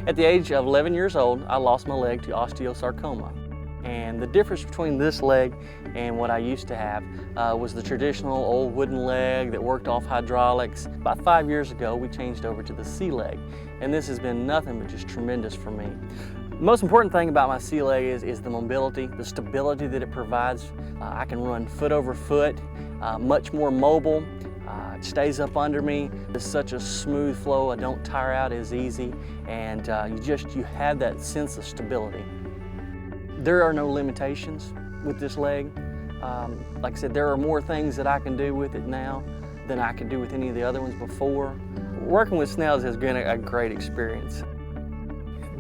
At the age of 11 years old, I lost my leg to osteosarcoma. And the difference between this leg and what I used to have was the traditional old wooden leg that worked off hydraulics. About 5 years ago, we changed over to the C leg, and this has been nothing but just tremendous for me. The most important thing about my C leg is the mobility, the stability that it provides. I can run foot over foot, much more mobile. It stays up under me. It's such a smooth flow. I don't tire out as easy, and you have that sense of stability. There are no limitations with this leg. Like I said, there are more things that I can do with it now than I could do with any of the other ones before. Working with Snell's has been a great experience.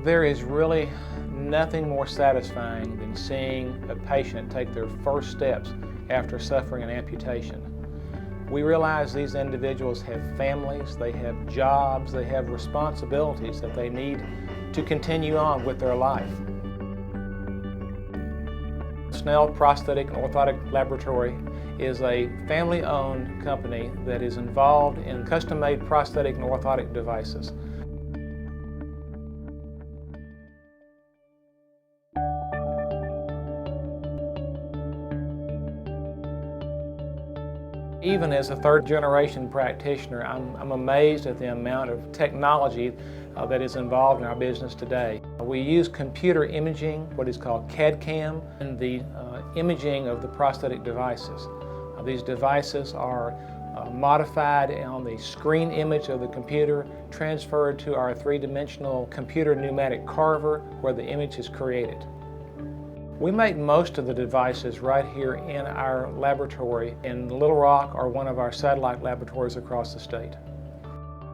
There is really nothing more satisfying than seeing a patient take their first steps after suffering an amputation. We realize these individuals have families, they have jobs, they have responsibilities that they need to continue on with their life. Snell Prosthetic and Orthotic Laboratory is a family-owned company that is involved in custom-made prosthetic and orthotic devices. Even as a third-generation practitioner, I'm amazed at the amount of technology that is involved in our business today. We use computer imaging, what is called CAD/CAM, in the imaging of the prosthetic devices. These devices are modified on the screen image of the computer, transferred to our three-dimensional computer pneumatic carver where the image is created. We make most of the devices right here in our laboratory in Little Rock or one of our satellite laboratories across the state.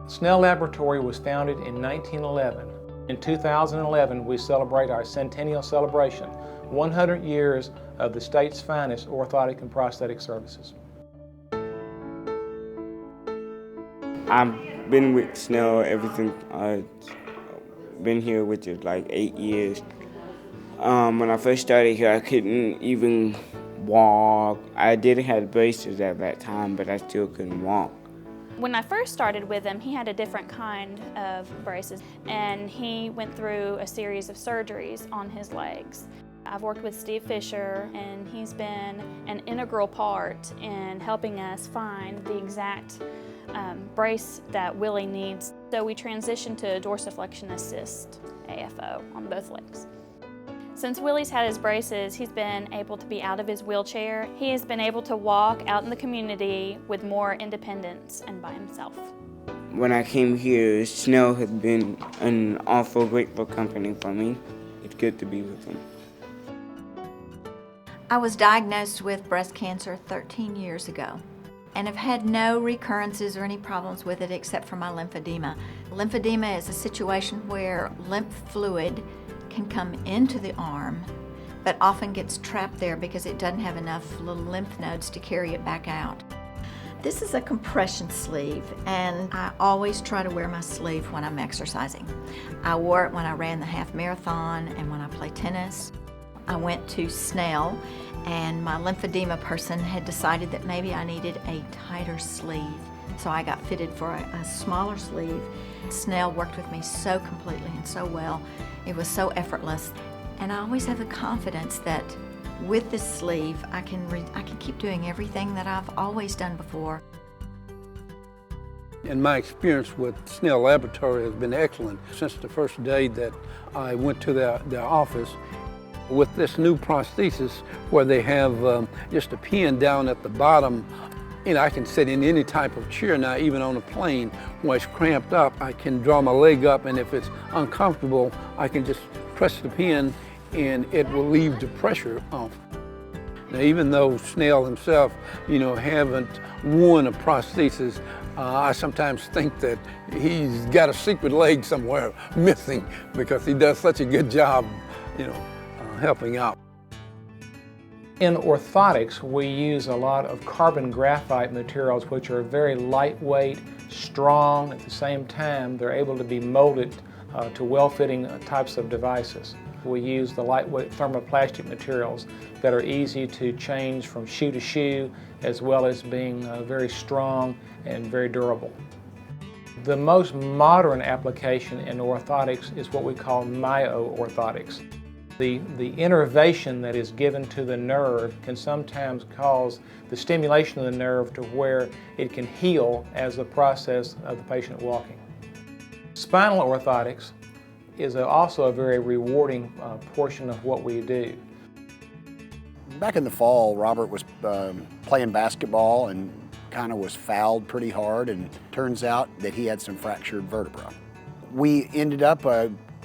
Snell Laboratory was founded in 1911. In 2011, we celebrate our centennial celebration, 100 years of the state's finest orthotic and prosthetic services. I've been with Snell ever since I've been here, which is like 8 years. When I first started here, I couldn't even walk. I did have braces at that time, but I still couldn't walk. When I first started with him, he had a different kind of braces, and he went through a series of surgeries on his legs. I've worked with Steve Fisher, and he's been an integral part in helping us find the exact brace that Willie needs. So we transitioned to dorsiflexion assist, AFO, on both legs. Since Willie's had his braces, he's been able to be out of his wheelchair. He has been able to walk out in the community with more independence and by himself. When I came here, Snell has been an awful grateful company for me. It's good to be with them. I was diagnosed with breast cancer 13 years ago and have had no recurrences or any problems with it except for my lymphedema. Lymphedema is a situation where lymph fluid can come into the arm, but often gets trapped there because it doesn't have enough little lymph nodes to carry it back out. This is a compression sleeve, and I always try to wear my sleeve when I'm exercising. I wore it when I ran the half marathon and when I play tennis. I went to Snell, and my lymphedema person had decided that maybe I needed a tighter sleeve. So I got fitted for a smaller sleeve. Snell worked with me so completely and so well. It was so effortless. And I always have the confidence that with this sleeve, I can keep doing everything that I've always done before. And my experience with Snell Laboratory has been excellent since the first day that I went to their office. With this new prosthesis where they have just a pin down at the bottom, I can sit in any type of chair now, even on a plane. When it's cramped up, I can draw my leg up, and if it's uncomfortable, I can just press the pin and it will leave the pressure off. Now, even though Snell himself, haven't worn a prosthesis, I sometimes think that he's got a secret leg somewhere missing because he does such a good job, helping out. In orthotics, we use a lot of carbon graphite materials which are very lightweight, strong. At the same time, they're able to be molded to well-fitting types of devices. We use the lightweight thermoplastic materials that are easy to change from shoe to shoe, as well as being very strong and very durable. The most modern application in orthotics is what we call myo-orthotics. The innervation that is given to the nerve can sometimes cause the stimulation of the nerve to where it can heal as the process of the patient walking. Spinal orthotics is also a very rewarding portion of what we do. Back in the fall, Robert was playing basketball and kind of was fouled pretty hard, and turns out that he had some fractured vertebra. We ended up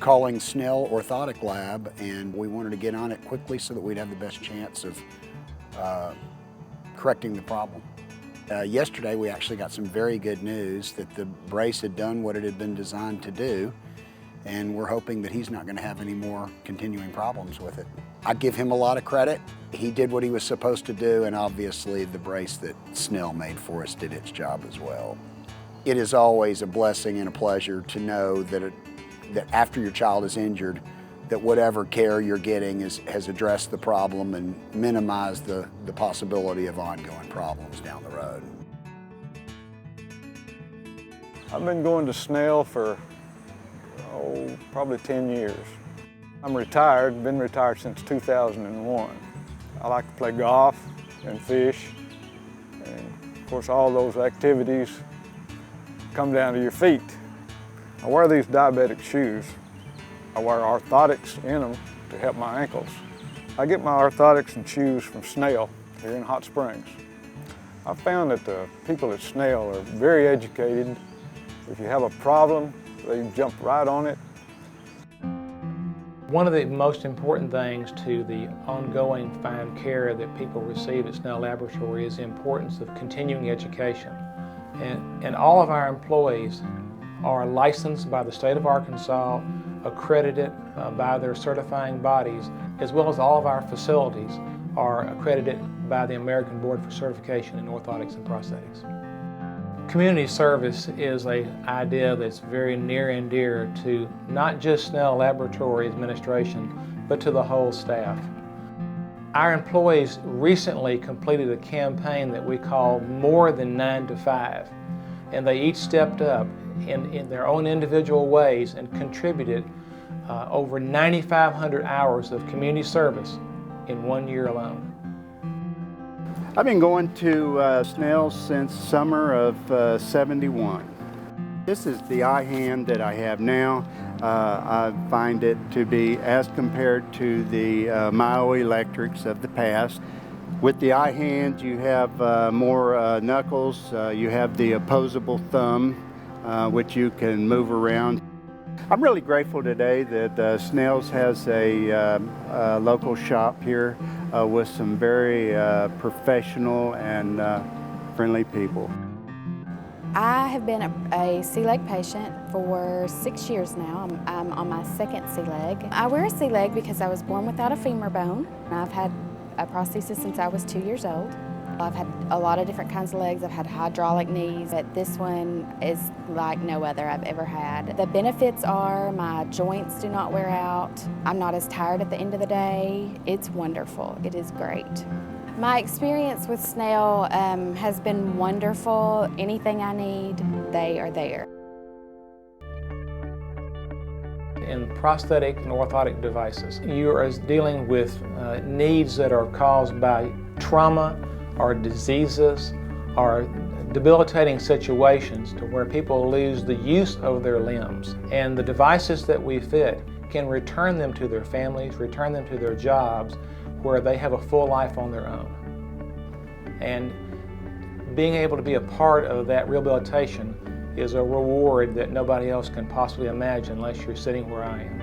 calling Snell Orthotic Lab, and we wanted to get on it quickly so that we'd have the best chance of correcting the problem. Yesterday we actually got some very good news that the brace had done what it had been designed to do, and we're hoping that he's not going to have any more continuing problems with it. I give him a lot of credit. He did what he was supposed to do, and obviously the brace that Snell made for us did its job as well. It is always a blessing and a pleasure to know that after your child is injured, that whatever care you're getting has addressed the problem and minimized the possibility of ongoing problems down the road. I've been going to Snell for probably 10 years. I'm retired, been retired since 2001. I like to play golf and fish, and of course all those activities come down to your feet. I wear these diabetic shoes. I wear orthotics in them to help my ankles. I get my orthotics and shoes from Snell here in Hot Springs. I found that the people at Snell are very educated. If you have a problem, they jump right on it. One of the most important things to the ongoing fine care that people receive at Snell Laboratory is the importance of continuing education. And all of our employees are licensed by the state of Arkansas, accredited by their certifying bodies, as well as all of our facilities are accredited by the American Board for Certification in Orthotics and Prosthetics. Community service is an idea that's very near and dear to not just Snell Laboratory administration, but to the whole staff. Our employees recently completed a campaign that we call More Than 9 to 5, and they each stepped up in their own individual ways and contributed over 9,500 hours of community service in 1 year alone. I've been going to Snell since summer of '71. This is the eye hand that I have now. I find it to be, as compared to the myoelectrics of the past, with the eye hand you have more knuckles, you have the opposable thumb, which you can move around. I'm really grateful today that Snell's has a local shop here with some very professional and friendly people. I have been a sea leg patient for 6 years now. I'm on my second sea leg. I wear a sea leg because I was born without a femur bone. I've had a prosthesis since I was 2 years old. I've had a lot of different kinds of legs. I've had hydraulic knees, but this one is like no other I've ever had. The benefits are my joints do not wear out. I'm not as tired at the end of the day. It's wonderful. It is great. My experience with Snell has been wonderful. Anything I need, they are there. In prosthetic and orthotic devices, you are dealing with needs that are caused by trauma or diseases or debilitating situations to where people lose the use of their limbs. And the devices that we fit can return them to their families, return them to their jobs, where they have a full life on their own. And being able to be a part of that rehabilitation is a reward that nobody else can possibly imagine unless you're sitting where I am.